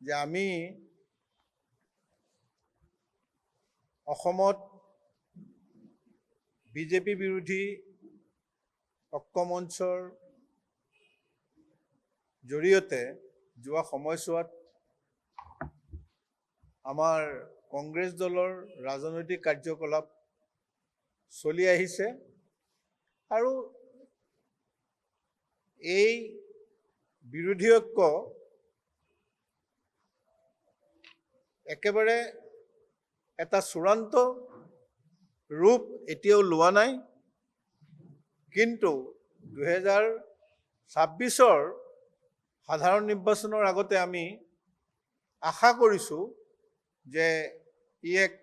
যে আমি অসমত বিজেপি বিৰোধী ঐক্যমঞ্চৰ জৰিয়তে যোৱা সময়ছোৱাত আমাৰ কংগ্ৰেছ দলৰ ৰাজনৈতিক কাৰ্যকলাপ চলি আহিছে আৰু এই বিৰোধী ঐক্য একেবাৰে এটা চূড়ান্ত ৰূপ এতিয়াও লোৱা নাই, কিন্তু 2026 সাধাৰণ নিৰ্বাচনৰ আগতে আমি আশা কৰিছোঁ যে ই এক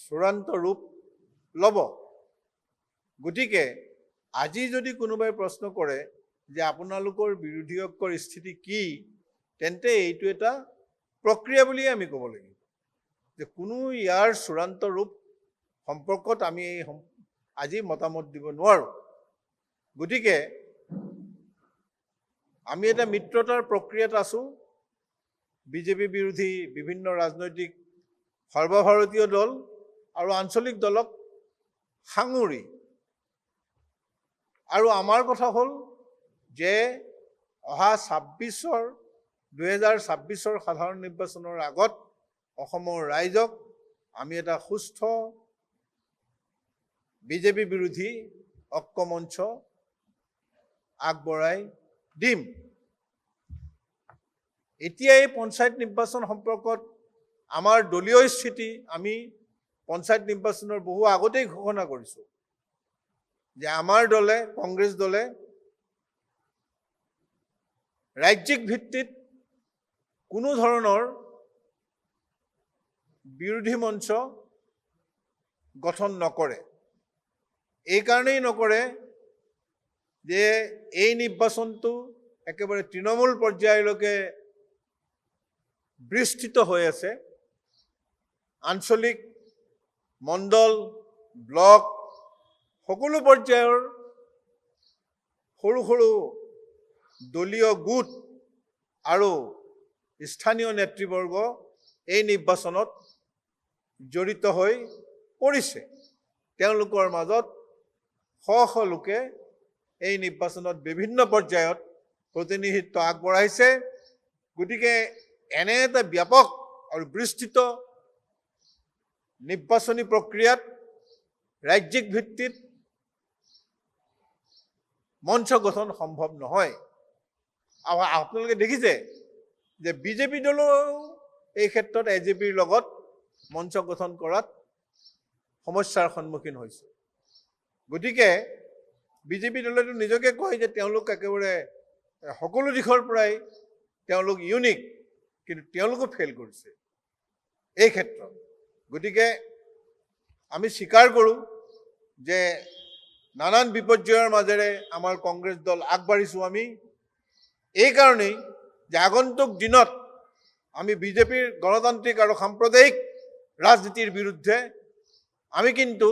চূড়ান্ত ৰূপ ল'ব। গতিকে আজি যদি কোনোবাই প্ৰশ্ন কৰে যে আপোনালোকৰ বিৰোধী ঐক্যৰ স্থিতি কি, তেন্তে এইটো এটা প্ৰক্ৰিয়া বুলিয়ে আমি ক'ব লাগিব, যে কোনো ইয়াৰ চূড়ান্ত ৰূপ সম্পৰ্কত আমি আজি মতামত দিব নোৱাৰোঁ। গতিকে আমি এটা মিত্ৰতাৰ প্ৰক্ৰিয়াত আছোঁ। বিজেপি বিৰোধী বিভিন্ন ৰাজনৈতিক সৰ্বভাৰতীয় দল আৰু আঞ্চলিক দলক সাঙুৰি, আৰু আমাৰ কথা হ'ল যে অহা 2026 সাধাৰণ নিৰ্বাচনৰ আগত অসমৰ ৰাইজক আমি এটা সুস্থ বিজেপি বিৰোধী ঐক্যমঞ্চ আগবঢ়াই দিম। এতিয়া এই পঞ্চায়ত নিৰ্বাচন সম্পৰ্কত আমাৰ দলীয় স্থিতি আমি পঞ্চায়ত নিৰ্বাচনৰ বহু আগতেই ঘোষণা কৰিছোঁ যে আমাৰ দলে, কংগ্ৰেছ দলে ৰাজ্যিক ভিত্তিত কোনো ধৰণৰ বিৰোধী মঞ্চ গঠন নকৰে। এই কাৰণেই নকৰে যে এই নিৰ্বাচনটো একেবাৰে তৃণমূল পৰ্যায়লৈকে বিস্তৃত হৈ আছে। আঞ্চলিক, মণ্ডল, ব্লক সকলো পৰ্যায়ৰ সৰু সৰু দলীয় গোট আৰু স্থানীয় নেতৃবৰ্গ এই নিৰ্বাচনত জড়িত হৈ পৰিছে। তেওঁলোকৰ মাজত শ শ লোকে এই নিৰ্বাচনত বিভিন্ন পৰ্যায়ত প্ৰতিনিধিত্ব আগবঢ়াইছে। গতিকে এনে এটা ব্যাপক আৰু বিস্তৃত নিৰ্বাচনী প্ৰক্ৰিয়াত ৰাজ্যিক ভিত্তিত মঞ্চ গঠন সম্ভৱ নহয়। আৰু আপোনালোকে দেখিছে যে বিজেপি দলেও এই ক্ষেত্ৰত এজেপিৰ লগত মঞ্চ গঠন কৰাত সমস্যাৰ সন্মুখীন হৈছে। গতিকে বিজেপি দলেতো নিজকে কয় যে তেওঁলোক একেবাৰে সকলো দিশৰ পৰাই তেওঁলোক ইউনিক, কিন্তু তেওঁলোকো ফেইল কৰিছে এই ক্ষেত্ৰত। গতিকে আমি স্বীকাৰ কৰোঁ যে নানান বিপৰ্যয়ৰ মাজেৰে আমাৰ কংগ্ৰেছ দল আগবাঢ়িছোঁ। আমি এই কাৰণেই যে আগন্তুক দিনত আমি বিজেপিৰ গণতান্ত্ৰিক আৰু সাম্প্ৰদায়িক ৰাজনীতিৰ বিৰুদ্ধে আমি কিন্তু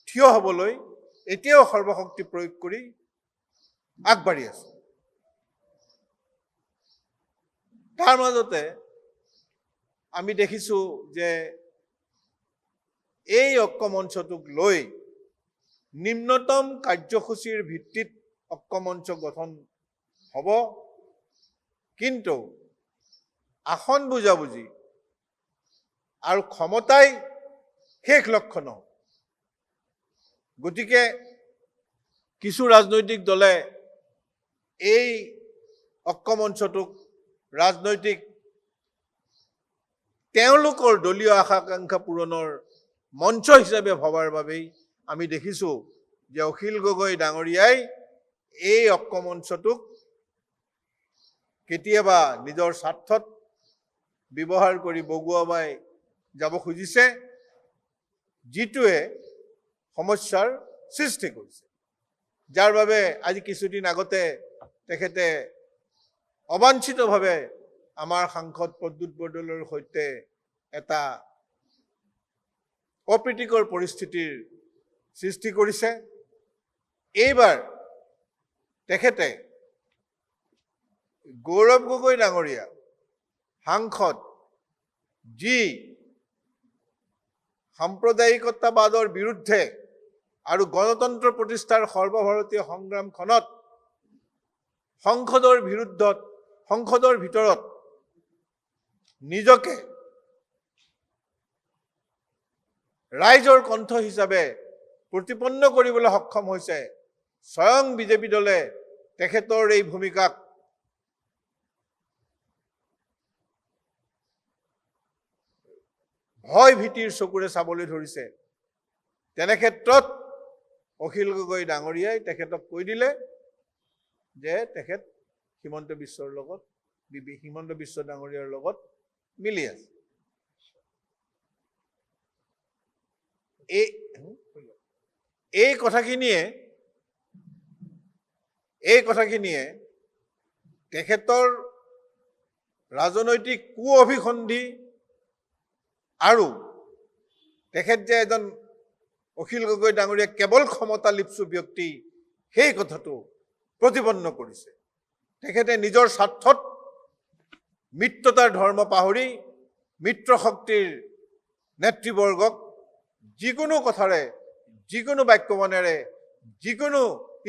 থিয় হ'বলৈ এতিয়াও সৰ্বশক্তি প্ৰয়োগ কৰি আগবাঢ়ি আছোঁ। তাৰ মাজতে আমি দেখিছোঁ যে এই ঐক্যমঞ্চটোক লৈ নিম্নতম কাৰ্যসূচীৰ ভিত্তিত ঐক্যমঞ্চ গঠন হ'ব, কিন্তু আসন বুজাবুজি আৰু ক্ষমতাই শেষ লক্ষ্য নহয়। গতিকে কিছু ৰাজনৈতিক দলে এই ঐক্যমঞ্চটোক ৰাজনৈতিক তেওঁলোকৰ দলীয় আশা আকাংক্ষা পূৰণৰ মঞ্চ হিচাপে ভবাৰ বাবেই আমি দেখিছোঁ যে অখিল গগৈ ডাঙৰীয়াই এই ঐক্যমঞ্চটোক কেতিয়াবা নিজৰ স্বাৰ্থত ব্যৱহাৰ কৰি বগুৱাই যাব খুজিছে, যিটোৱে সমস্যাৰ সৃষ্টি কৰিছে। যাৰ বাবে আজি কিছুদিন আগতে তেখেতে অবাঞ্ছিতভাৱে আমাৰ সাংসদ প্ৰদ্যুৎ বৰদলৈৰ সৈতে এটা অপ্ৰীতিকৰ পৰিস্থিতিৰ সৃষ্টি কৰিছে। এইবাৰ তেখেতে গৌৰৱ গগৈ ডাঙৰীয়া সাংসদ, যি সাম্প্ৰদায়িকতাবাদৰ বিৰুদ্ধে আৰু গণতন্ত্ৰ প্ৰতিষ্ঠাৰ সৰ্বভাৰতীয় সংগ্ৰামখনত সংসদৰ ভিতৰত নিজকে ৰাইজৰ কণ্ঠ হিচাপে প্ৰতিপন্ন কৰিবলৈ সক্ষম হৈছে। স্বয়ং বিজেপি দলে তেখেতৰ এই ভূমিকাক ভয় ভীতিৰ চকুৰে চাবলৈ ধৰিছে। তেনে ক্ষেত্ৰত অখিল গগৈ ডাঙৰীয়াই তেখেতক কৈ দিলে যে তেখেত হিমন্ত বিশ্ব ডাঙৰীয়াৰ লগত মিলি আছে। এই কথাখিনিয়ে তেখেতৰ ৰাজনৈতিক কুঅভিসন্ধি আৰু তেখেত যে এজন অখিল গগৈ ডাঙৰীয়া কেৱল ক্ষমতা লিপ্সু ব্যক্তি, সেই কথাটো প্ৰতিপন্ন কৰিছে। তেখেতে নিজৰ স্বাৰ্থত মিত্ৰতাৰ ধৰ্ম পাহৰি মিত্ৰ শক্তিৰ নেতৃবৰ্গক যিকোনো কথাৰে, যিকোনো বাক্যবাণেৰে, যিকোনো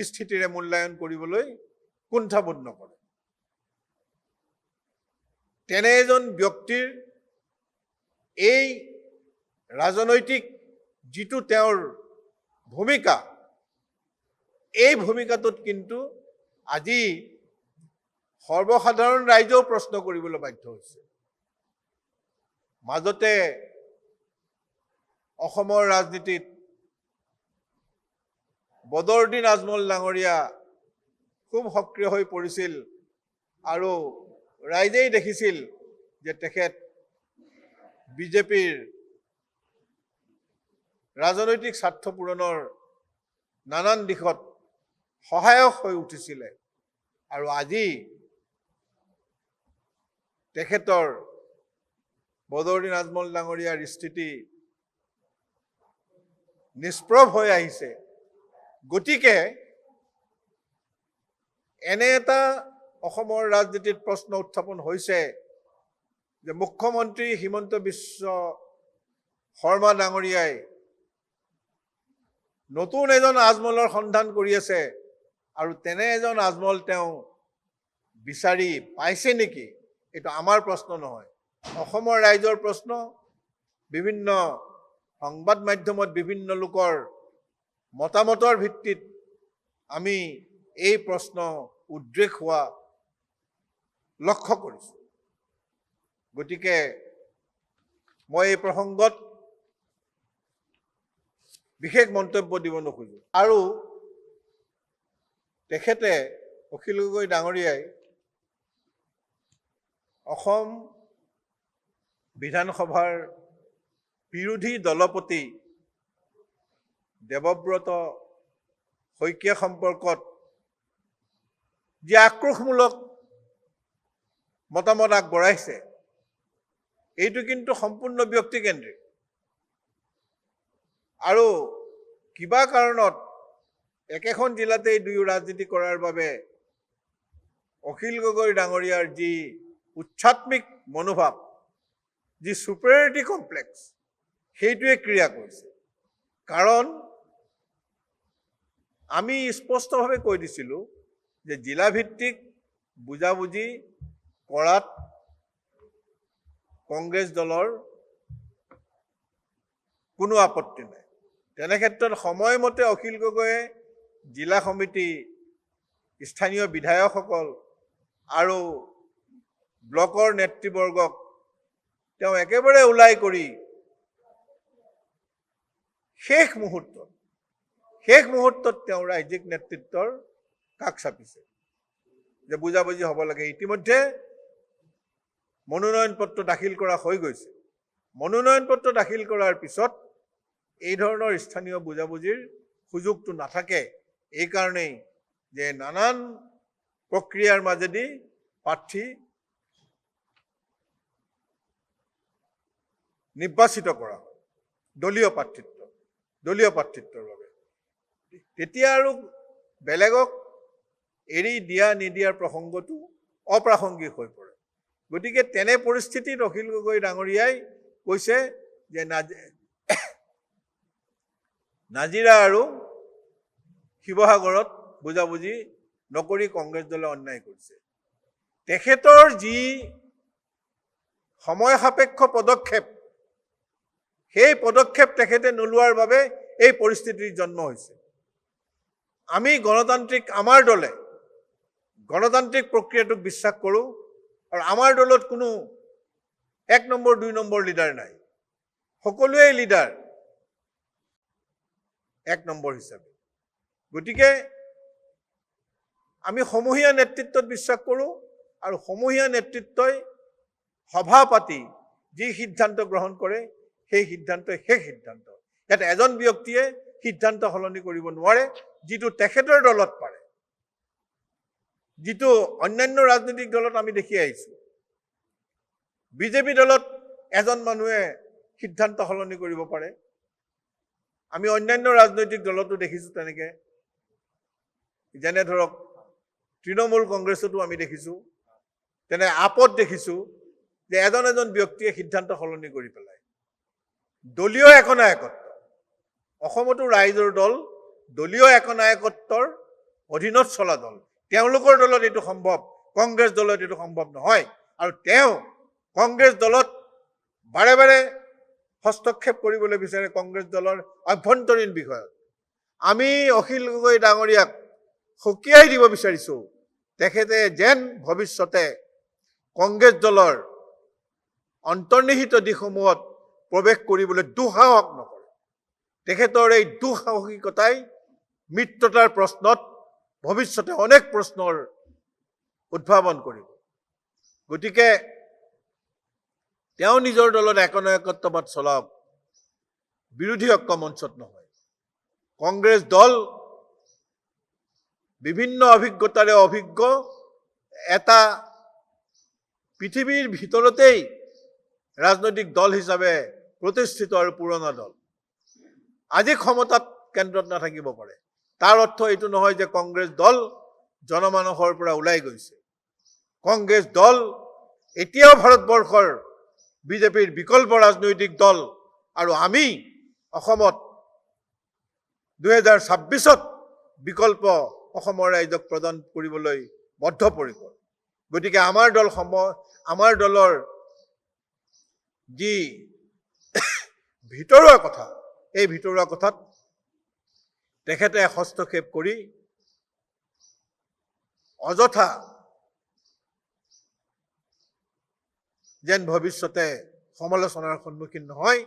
স্থিতিৰে মূল্যায়ন কৰিবলৈ কুণ্ঠাবোধ নকৰে। তেনে এজন ব্যক্তিৰ এই ৰাজনৈতিক যিটো তেওঁৰ ভূমিকা, এই ভূমিকাটোত কিন্তু আজি সৰ্বসাধাৰণ ৰাইজেও প্ৰশ্ন কৰিবলৈ বাধ্য হৈছে। মাজতে অসমৰ ৰাজনীতিত বদৰুদ্দিন আজমল ডাঙৰীয়া খুব সক্ৰিয় হৈ পৰিছিল আৰু ৰাইজেই দেখিছিল যে তেখেত বিজেপিৰ ৰাজনৈতিক স্বাৰ্থ পূৰণৰ নানান দিশত সহায়ক হৈ উঠিছিলে। আৰু আজি তেখেতৰ বদৰুদ্দিন আজমল ডাঙৰীয়াৰ স্থিতি নিষ্প্ৰভ হৈ আহিছে। গতিকে এনে এটা অসমৰ ৰাজনীতিত প্ৰশ্ন উত্থাপন হৈছে যে মুখ্যমন্ত্ৰী হিমন্ত বিশ্ব শৰ্মা ডাঙৰীয়াই নতুন এজন আজমলৰ সন্ধান কৰি আছে, আৰু তেনে এজন আজমল তেওঁ বিচাৰি পাইছে নেকি? এইটো আমাৰ প্ৰশ্ন নহয়, অসমৰ ৰাইজৰ প্ৰশ্ন। বিভিন্ন সংবাদ মাধ্যমত বিভিন্ন লোকৰ মতামতৰ ভিত্তিত আমি এই প্ৰশ্ন উদ্ৰেক হোৱা লক্ষ্য কৰিছোঁ। গতিকে মই এই প্ৰসংগত বিশেষ মন্তব্য দিব নোখোজো। আৰু তেখেতে অখিল গগৈ ডাঙৰীয়াই অসম বিধানসভাৰ বিৰোধী দলপতি দেৱব্ৰত শইকীয়া সম্পৰ্কত যি আক্ৰোশমূলক মতামত আগবঢ়াইছে, এইটো কিন্তু সম্পূৰ্ণ ব্যক্তিকেন্দ্ৰিক। আৰু কিবা কাৰণত একেখন জিলাতেই দুয়ো ৰাজনীতি কৰাৰ বাবে অখিল গগৈ ডাঙৰীয়াৰ যি উচ্চাত্মিক মনোভাৱ, যি ছুপাৰিয়ৰিটি কমপ্লেক্স, সেইটোৱে ক্ৰিয়া কৰিছে। কাৰণ আমি স্পষ্টভাৱে কৈ দিছিলোঁ যে জিলাভিত্তিক বুজাবুজি কৰাত কংগ্ৰেছ দলৰ কোনো আপত্তি নাই। তেনে ক্ষেত্ৰত সময়মতে অখিল গগৈয়ে জিলা সমিতি, স্থানীয় বিধায়কসকল আৰু ব্লকৰ নেতৃবৰ্গক তেওঁ একেবাৰে ওলাই কৰি শেষ মুহূৰ্তত তেওঁ ৰাজ্যিক নেতৃত্বৰ কাষ চাপিছে যে বুজাবুজি হ'ব লাগে। ইতিমধ্যে মনোনয়ন পত্ৰ দাখিল কৰা হৈ গৈছে। মনোনয়ন পত্ৰ দাখিল কৰাৰ পিছত এই ধৰণৰ স্থানীয় বুজাবুজিৰ সুযোগটো নাথাকে। এইকাৰণেই যে নানান প্ৰক্ৰিয়াৰ মাজেদি প্ৰাৰ্থী নিৰ্বাচিত কৰা হয় দলীয় প্ৰাৰ্থিত্বৰ বাবে। তেতিয়া আৰু বেলেগক এৰি দিয়া নিদিয়াৰ প্ৰসংগটো অপ্ৰাসংগিক হৈ পৰে। গতিকে তেনে পৰিস্থিতিত অখিল গগৈ ডাঙৰীয়াই কৈছে যে নাজিৰা আৰু শিৱসাগৰত বুজাবুজি নকৰি কংগ্ৰেছ দলে অন্যায় কৰিছে। তেখেতৰ যি সময় সাপেক্ষ পদক্ষেপ, সেই পদক্ষেপ তেখেতে নোলোৱাৰ বাবে এই পৰিস্থিতিৰ জন্ম হৈছে। আমি আমাৰ দলে গণতান্ত্ৰিক প্ৰক্ৰিয়াটোক বিশ্বাস কৰোঁ আৰু আমাৰ দলত কোনো 1 নম্বৰ 2 নম্বৰ লিডাৰ নাই। সকলোৱে লিডাৰ 1 নম্বৰ হিচাপে। গতিকে আমি সমূহীয়া নেতৃত্বত বিশ্বাস কৰোঁ আৰু সমূহীয়া নেতৃত্বই সভা পাতি যি সিদ্ধান্ত গ্ৰহণ কৰে সেই সিদ্ধান্তই শেষ সিদ্ধান্ত। ইয়াত এজন ব্যক্তিয়ে সিদ্ধান্ত সলনি কৰিব নোৱাৰে, যিটো তেখেতৰ দলত পাৰে, যিটো অন্যান্য ৰাজনৈতিক দলত আমি দেখি আহিছোঁ। বিজেপি দলত এজন মানুহে সিদ্ধান্ত সলনি কৰিব পাৰে। আমি অন্যান্য ৰাজনৈতিক দলতো দেখিছোঁ তেনেকৈ, যেনে ধৰক তৃণমূল কংগ্ৰেছতো আমি দেখিছোঁ, তেনে আপত দেখিছোঁ যে এজন ব্যক্তিয়ে সিদ্ধান্ত সলনি কৰি পেলায়। দলীয় একনায়কত্ব, অসমতো ৰাইজৰ দল দলীয় একনায়কত্বৰ অধীনত চলা দল। তেওঁলোকৰ দলত এইটো সম্ভৱ, কংগ্ৰেছ দলত এইটো সম্ভৱ নহয়। আৰু তেওঁ কংগ্ৰেছ দলত বাৰে বাৰে হস্তক্ষেপ কৰিবলৈ বিচাৰে কংগ্ৰেছ দলৰ আভ্যন্তৰীণ বিষয়ত। আমি অখিল গগৈ ডাঙৰীয়াক সকীয়াই দিব বিচাৰিছোঁ, তেখেতে যেন ভৱিষ্যতে কংগ্ৰেছ দলৰ অন্তৰ্নিহিত দিশসমূহত প্ৰৱেশ কৰিবলৈ দুঃসাহস নকৰে। তেখেতৰ এই দুঃসাহসিকতাই মিত্ৰতাৰ প্ৰশ্নত ভৱিষ্যতে অনেক প্ৰশ্নৰ উদ্ভাৱন কৰিব। গতিকে তেওঁ নিজৰ দলত একনায়কত্ববাদ চলাওক, বিৰোধী ঐক্য মঞ্চত নহয়। কংগ্ৰেছ দল বিভিন্ন অভিজ্ঞতাৰে অভিজ্ঞ এটা পৃথিৱীৰ ভিতৰতেই ৰাজনৈতিক দল হিচাপে প্ৰতিষ্ঠিত আৰু পুৰণা দল। আজি ক্ষমতাত কেন্দ্ৰত নাথাকিব পাৰে, তাৰ অৰ্থ এইটো নহয় যে কংগ্ৰেছ দল জনমানসৰ পৰা ওলাই গৈছে। কংগ্ৰেছ দল এতিয়াও ভাৰতবৰ্ষৰ বিজেপিৰ বিকল্প ৰাজনৈতিক দল, আৰু আমি অসমত 2026ত বিকল্প অসমৰ ৰাইজক প্ৰদান কৰিবলৈ বদ্ধপৰিকৰ। গতিকে আমাৰ দলৰ যি ভিতৰুৱা কথা, এই ভিতৰুৱা কথাত তেখেতে হস্তক্ষেপ কৰি অযথা যেন ভৱিষ্যতে সমালোচনাৰ সন্মুখীন নহয়,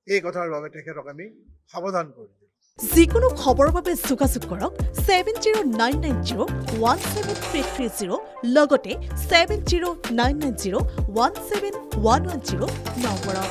এই কথাৰ বাবে তেখেতক আমি সাৱধান কৰি দিওঁ। যিকোনো খবৰৰ বাবে যোগাযোগ কৰক 7099017330 লগতে 7099017110 নম্বৰত।